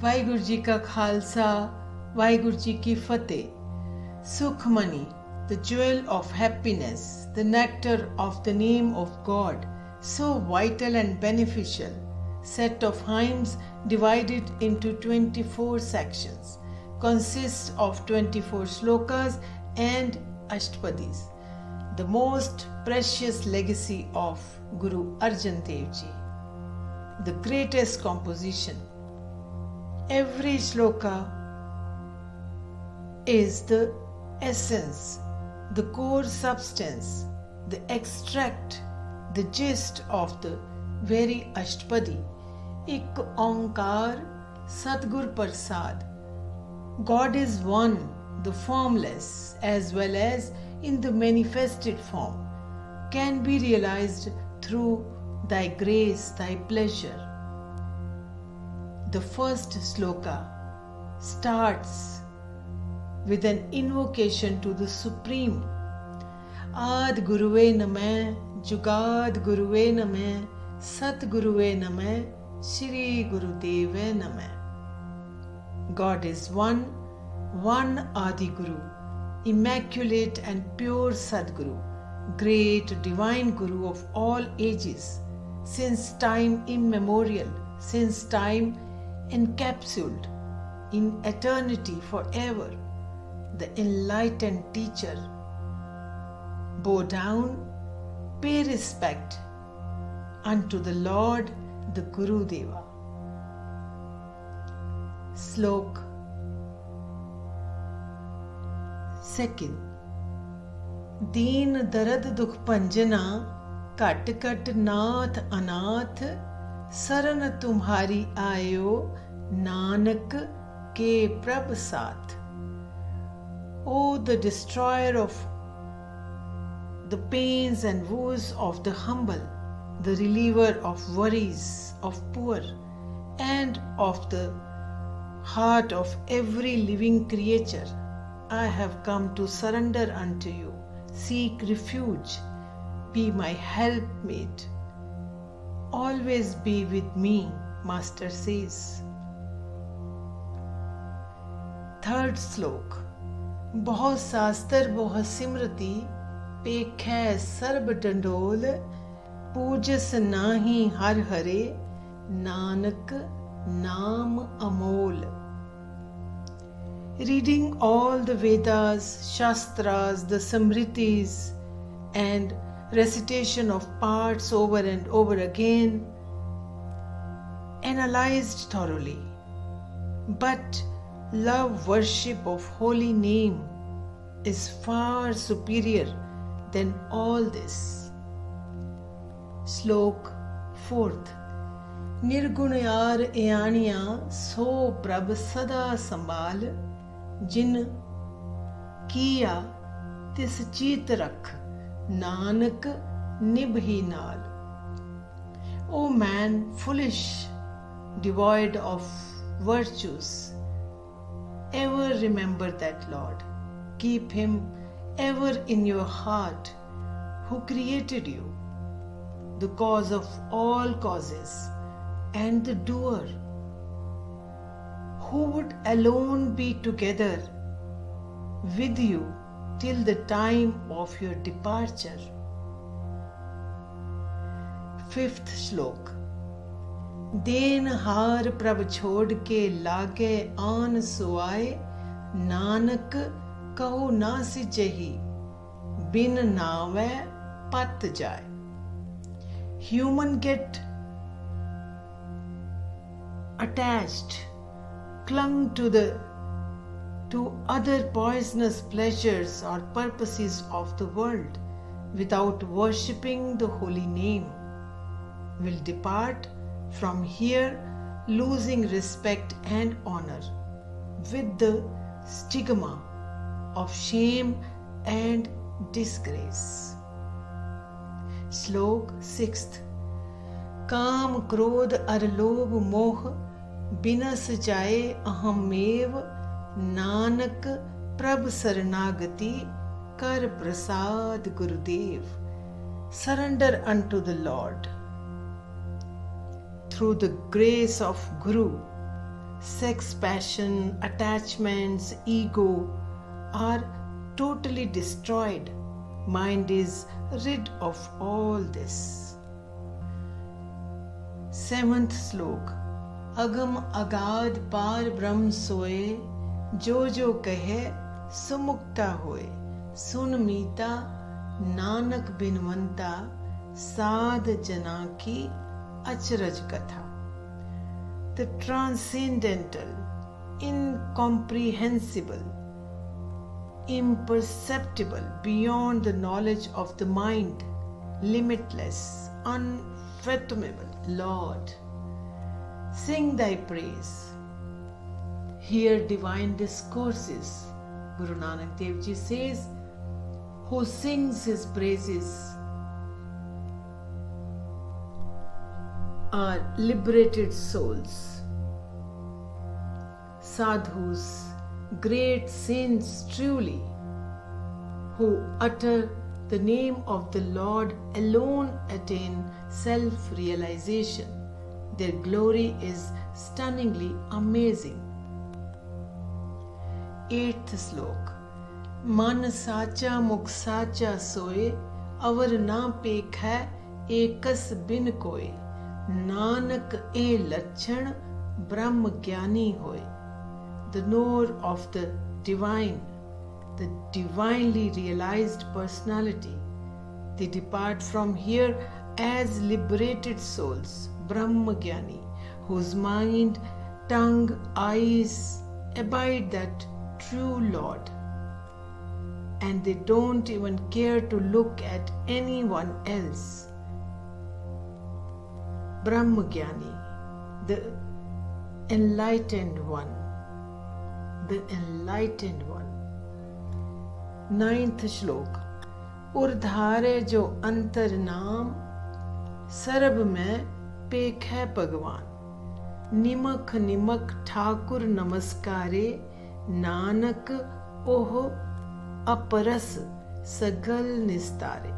वाहिगुरु जी का खालसा, वाहिगुरु जी की फतेह। Sukhmani, the jewel of happiness, the nectar of the name of God, so vital and beneficial, set of hymns divided into 24 sections, consists of 24 shlokas and ashtapadis, the most precious legacy of Guru Arjan Dev Ji, the greatest composition. Every shloka is the essence, the core substance, the extract, the gist of the very Ashtapadi. Ik Onkar Sadgur Prasad. God is one, the formless as well as in the manifested form, can be realized through thy grace, thy pleasure. The first sloka starts with an invocation to the Supreme. Ad Guruve Namah, Jugad Guruve Namah, Sat Guruve Namah, Shri Gurudeve Namah. God is one, one Adi Guru, immaculate and pure Sadguru, great divine Guru of all ages, since time immemorial, since time encapsulated in eternity forever. The enlightened teacher. Bow down, pay respect unto the Lord, the Guru Deva. Slok Second. Deen darad dukh panjana, kat kat nath anath, saran tumhari aayo, nanak ke prabh saath. O the destroyer of the pains and woes of the humble, the reliever of worries of poor, and of the heart of every living creature, I have come to surrender unto you. Seek refuge. Be my helpmate. Always be with me, Master says. Third slok. बहुत शास्त्र बहुत सिमरती, पेखै SERB Dandol, Pooja's नाही हर हरे, नानक नाम Amol. Reading all the Vedas, Shastras, the Samritis, and recitation of parts over and over again, analyzed thoroughly. But love worship of holy name is far superior than all this. Slok 4th. Nirgunayar Eaniya so prabh sada sambal, jin kiya tis cheet rakh, nanak nibhi naal. O man foolish, devoid of virtues, ever remember that Lord. Keep Him ever in your heart who created you, the cause of all causes, and the doer, who would alone be together with you till the time of your departure. 5th Shlok. देन हार प्रभ छोड़ के लागे आन सुआए, नानक कहो ना सिजही, बिन नावे पत जाए. Human get attached, clung to other poisonous pleasures or purposes of the world without worshipping the holy name, will depart from here losing respect and honor, with the stigma of shame and disgrace. Slok 6th. काम क्रोध अर लोभ मोह बिनस जाए अहमेव, नानक प्रभ शरणागति कर प्रसाद गुरुदेव. Surrender unto the Lord. Through the grace of Guru, sex, passion, attachments, ego are totally destroyed. Mind is rid of all this. 7th श्लोक अगम अगाध पार ब्रह्म सोए जो जो कहे सुमुक्ता होए सुन मीता नानक बिनवंता साध जना की अचरज कथा. The transcendental, incomprehensible, imperceptible, beyond the knowledge of the mind, limitless, unfathomable Lord, sing thy praise. Hear divine discourses. Guru Nanak Dev Ji says, who sings his praises are liberated souls. Sadhus, great saints truly, who utter the name of the Lord alone attain self-realization. Their glory is stunningly amazing. 8th श्लोक मन साचा मुख साचा सोए अवर ना पेखै एकस बिन कोय नानक ए लक्षण ब्रह्म ज्ञानी होए. The knower of the divinely realized personality, they depart from here as liberated souls, Brahma Jnani, whose mind, tongue, eyes abide that true Lord, and they don't even care to look at anyone else. Brahma Jnani, the enlightened one. The enlightened one. 9th श्लोक उर्धारे जो अंतर नाम सरब में पेख है भगवान निमख निमख ठाकुर नमस्कारे नानक ओह अपरस सगल निस्तारे.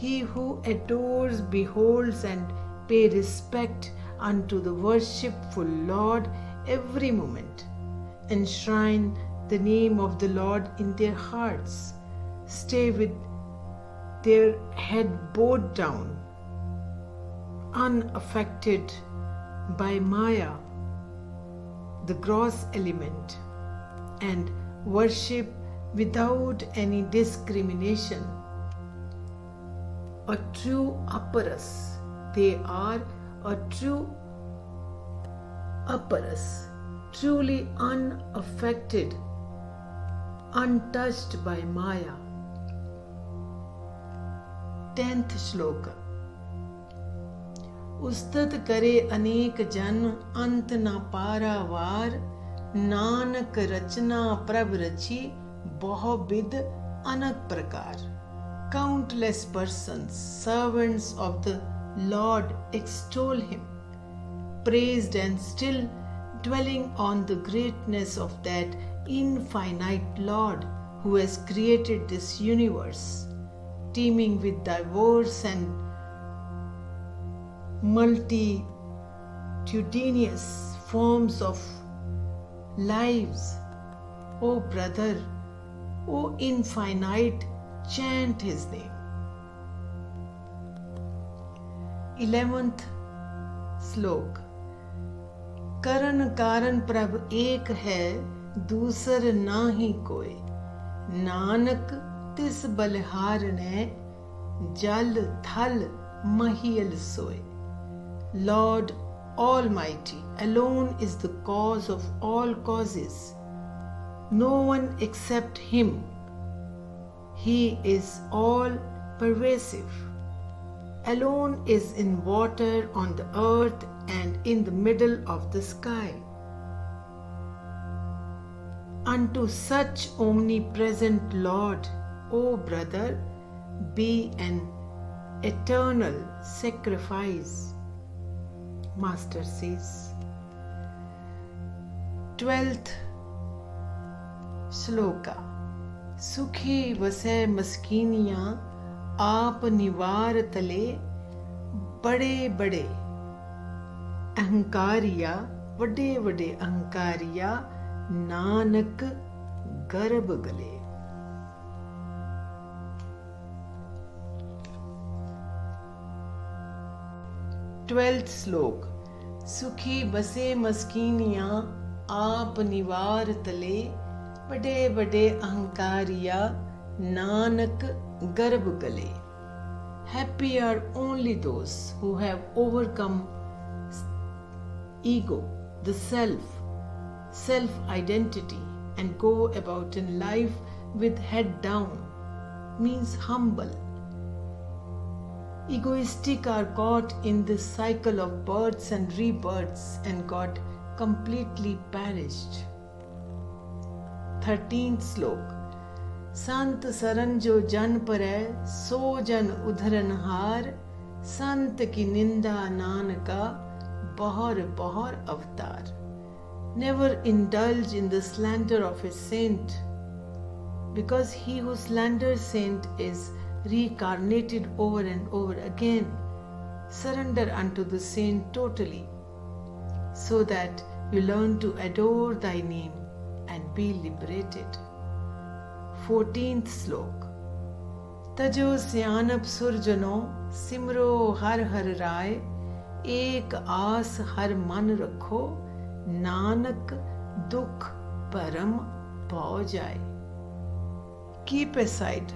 He who adores beholds and pay respect unto the worshipful Lord every moment. Enshrine the name of the Lord in their hearts. Stay with their head bowed down, unaffected by Maya, the gross element, and worship without any discrimination. A true aparas. They are a true aparas, truly unaffected, untouched by Maya. 10th श्लोक उस्तत करे अनेक जन अंत न पारावार नानक रचना प्रभ रची बहुविध अनक प्रकार. Countless persons, servants of the Lord, extol him, praised and still dwelling on the greatness of that infinite Lord who has created this universe, teeming with diverse and multitudinous forms of lives. O brother, O infinite, chant his name. 11th श्लोक करण कारण प्रभ एक है दूसर नाही कोय नानक तिस बलिहार ने जल थल महियल सोय. Lord Almighty alone is the cause of all causes. No one except him. He is all pervasive. Alone is in water, on the earth, and in the middle of the sky. Unto such omnipresent Lord, O brother, be an eternal sacrifice. Master says. 12th shloka सुखी वसै मस्कीनियां आप निवार तले बड़े बड़े ਅਹੰਕਾਰੀਆ ਵੱਡੇ ਵੱਡੇ ਅਹੰਕਾਰੀਆ ਨਾਨਕ ਗਰਭ ਗਲੇ। 12th श्लोक। सुखी बसे मस्कीनियां आप निवार तले, बड़े बड़े अहंकारिया नानक गर्भ गले। Happy are only those who have overcome ego, the self identity, and go about in life with head down, means humble. Egoistic are caught in this cycle of births and rebirths and got completely perished. 13th श्लोक। संत सरन जो जन परै, सो जन उधरन हार, संत की निंदा नानका बहुर बहुर अवतार। Never indulge in the slander of a saint, because he who slanders saint is reincarnated over and over again. Surrender unto the saint totally, so that you learn to adore thy name and be liberated. 14th श्लोक। तजो स्यानप सुरजनो, सिमरो हर हर राय, एक आस हर मन रखो, नानक दुख परम पाओ जाए। Keep aside,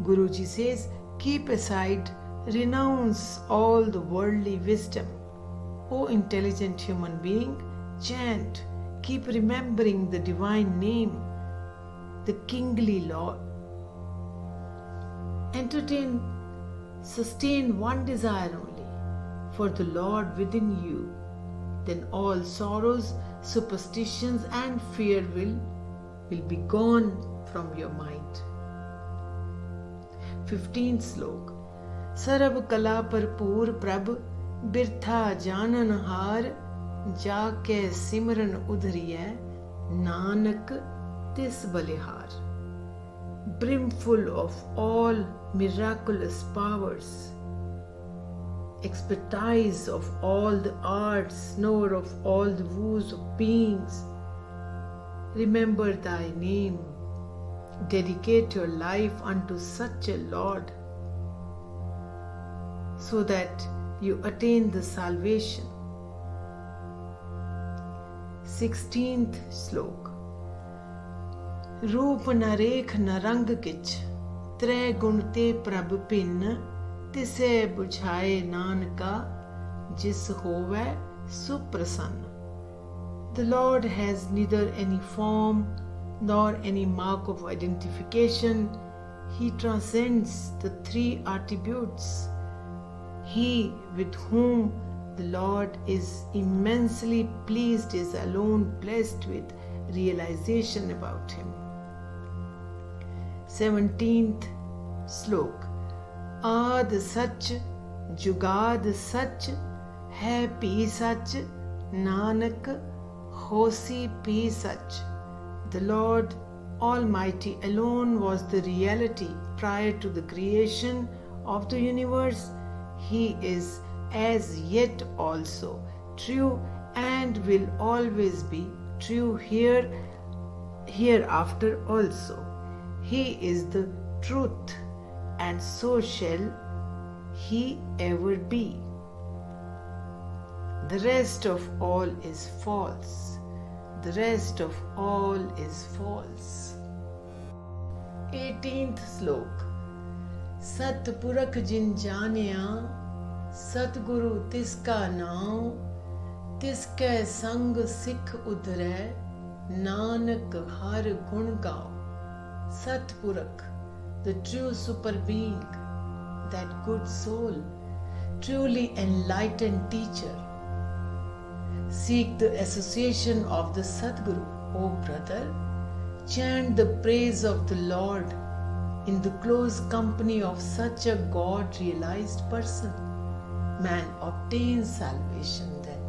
Guruji says, keep aside, renounce all the worldly wisdom. O intelligent human being, chant, keep remembering the divine name, the kingly Lord. Sustain one desire only, for the Lord within you. Then all sorrows, superstitions and fear will be gone from your mind. 15th श्लोक। सरब कला भरपूर प्रभ, बिरथा जानन हार, जाके सिमरन उधरियै, नानक तिस बलिहार। Brimful of all miraculous powers, expertise of all the arts, knower of all the woes of beings, remember thy name. Dedicate your life unto such a Lord, so that you attain the salvation. 16th श्लोक। रूप न रेख न रंग किछ, त्रै गुण ते प्रभ भिन्न, तिसे बुझाए नानका, जिस होवै सुप्रसन्न। The Lord has neither any form nor any mark of identification. He transcends the three attributes. He with whom the Lord is immensely pleased is alone blessed with realization about him. 17th श्लोक। आद सच जुगाद सच, है P सच, नानक होसी P such. The Lord Almighty alone was the reality prior to the creation of the universe. He is as yet also true and will always be true hereafter also. He is the truth, and so shall he ever be. The rest of all is false. The rest of all is false. 18th श्लोक। सतपुरख जिन जानिया, सतगुरु तिसका नाम, तिसके संग सिख उधरै, नानक हर गुण गाओ। Satpurakh, the true super being, that good soul, truly enlightened teacher. Seek the association of the Sadguru, O brother. Chant the praise of the Lord in the close company of such a God-realized person. Man obtains salvation then.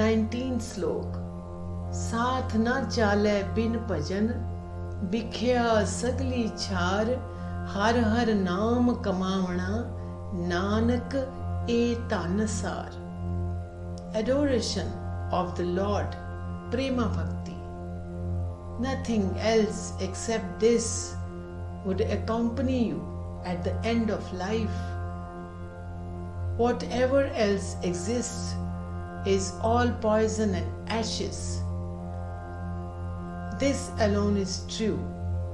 19th श्लोक। साथ न चाले बिन भजन, बिख्या सगली छार, हर हर नाम कमावना, Nanak e Tanasar. Adoration of the Lord, Prema Bhakti. Nothing else except this would accompany you at the end of life. Whatever else exists is all poison and ashes. This alone is true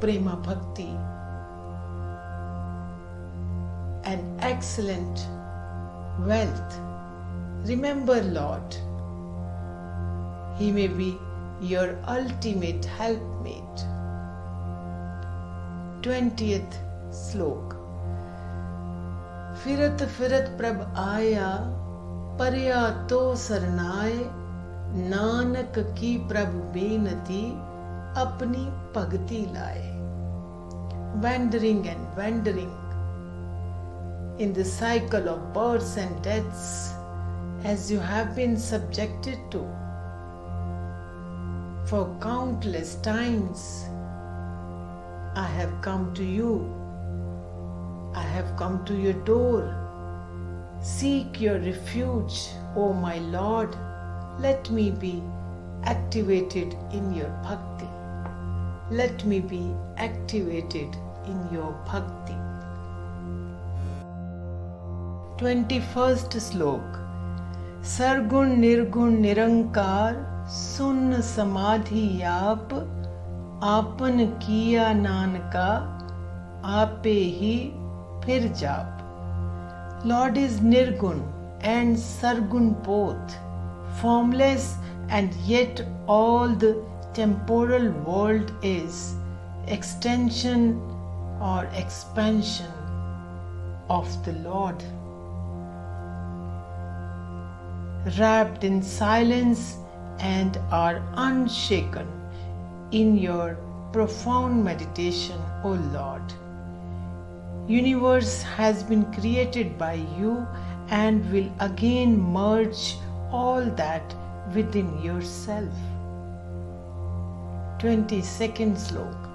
Prema Bhakti, an excellent wealth. Remember Lord, He may be your ultimate helpmate. 20th Slok. फिरत फिरत प्रभ आया, परया तो सरनाए, नानक की प्रभ बेनती, अपनी भगति लाए. Wandering and wandering in the cycle of births and deaths, as you have been subjected to for countless times, I have come to you. I have come to your door. Seek your refuge, O my Lord. Let me be activated in your bhakti. Let me be activated in your bhakti. 21st Slok. Sargun Nirgun Nirankar, Sun Samadhi Yap, Apan Kiya Nanaka, Ape Hi Phir Jap. Lord is Nirgun and Sargun both, formless, and yet all the temporal world is extension or expansion of the Lord. Wrapped in silence and are unshaken in your profound meditation, O Lord. Universe has been created by you and will again merge all that within yourself. 22nd Slok.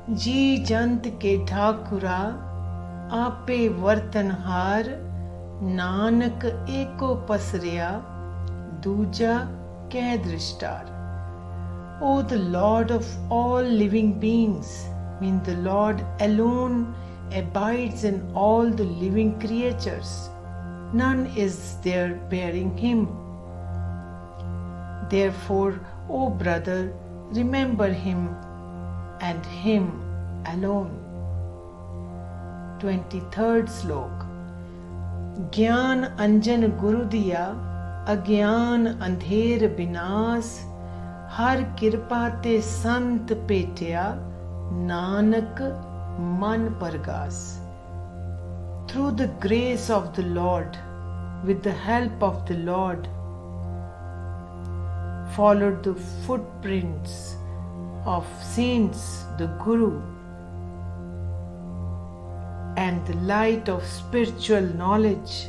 जी जंत के ठाकुरा, आपे वर्तनहार, नानक एको पसरिया, दूजा कै दृष्टार. O the Lord of all living beings, mean the Lord alone abides in all the living creatures. None is there bearing him. Therefore, O brother, remember him and him alone. 23rd Slok. Gyan Anjan Guru diya, Agyan Andher Binas, Har Kirpa te Sant Petya, Nanak Man Pargas. Through the grace of the Lord, with the help of the Lord, followed the footprints of saints, the Guru, and the light of spiritual knowledge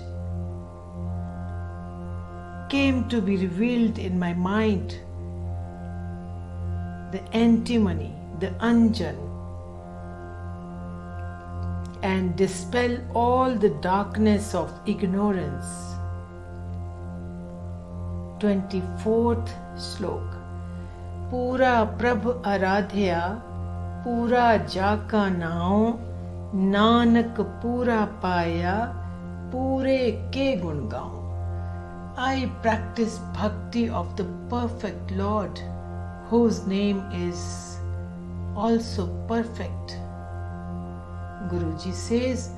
came to be revealed in my mind. The antimony, the anjan, and dispel all the darkness of ignorance. 24th Slok. Pura Prabh Aradhya, Pura Jaka Nao, Nanak Pura Paya, Pure Ke Gun Gaon. I practice bhakti of the perfect Lord, whose name is also perfect. Guruji says,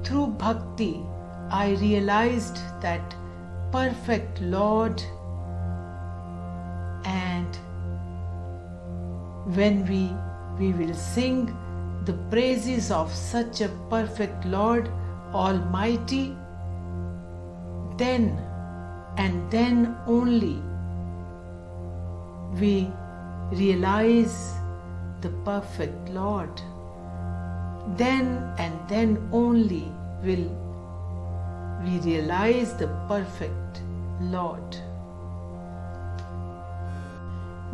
through bhakti I realized that perfect Lord, and when we will sing the praises of such a perfect Lord Almighty, then and then only we realize the perfect Lord. Then and then only will we realize the perfect Lord.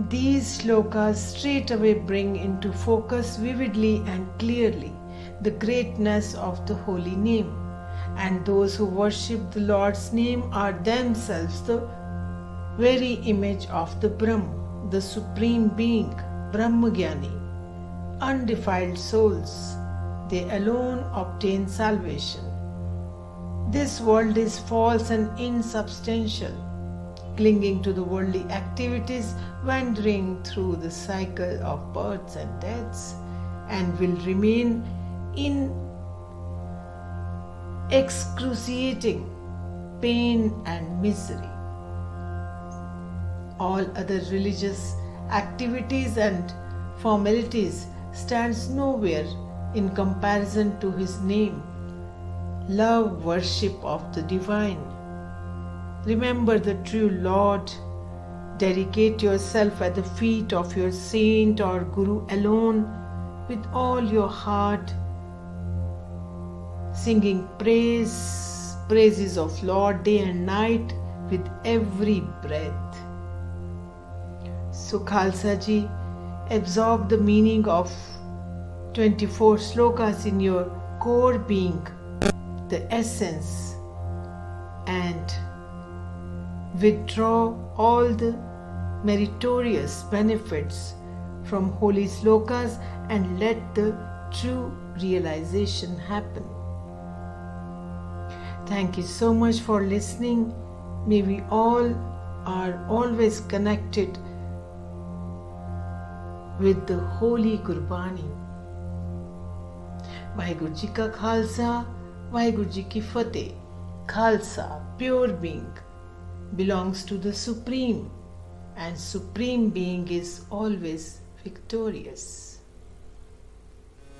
These slokas straightaway bring into focus vividly and clearly the greatness of the holy name and those who worship the Lord's name are themselves the very image of the Brahm, the Supreme Being, Brahmagyani, undefiled souls. They alone obtain salvation. This world is false and insubstantial, clinging to the worldly activities, wandering through the cycle of births and deaths, and will remain in excruciating pain and misery. All other religious activities and formalities stands nowhere in comparison to his name. Love worship of the divine. Remember the true Lord. Dedicate yourself at the feet of your saint or guru alone with all your heart, singing praises of Lord day and night with every breath. So Khalsa ji, absorb the meaning of 24 slokas in your core being, the essence, and withdraw all the meritorious benefits from holy slokas and let the true realization happen. Thank you so much for listening. May we all are always connected with the Holy Gurbani. Vaheguru Ji Ka Khalsa, Vaheguru Ji Ki Fateh. Khalsa, pure being, belongs to the Supreme, and Supreme Being is always victorious.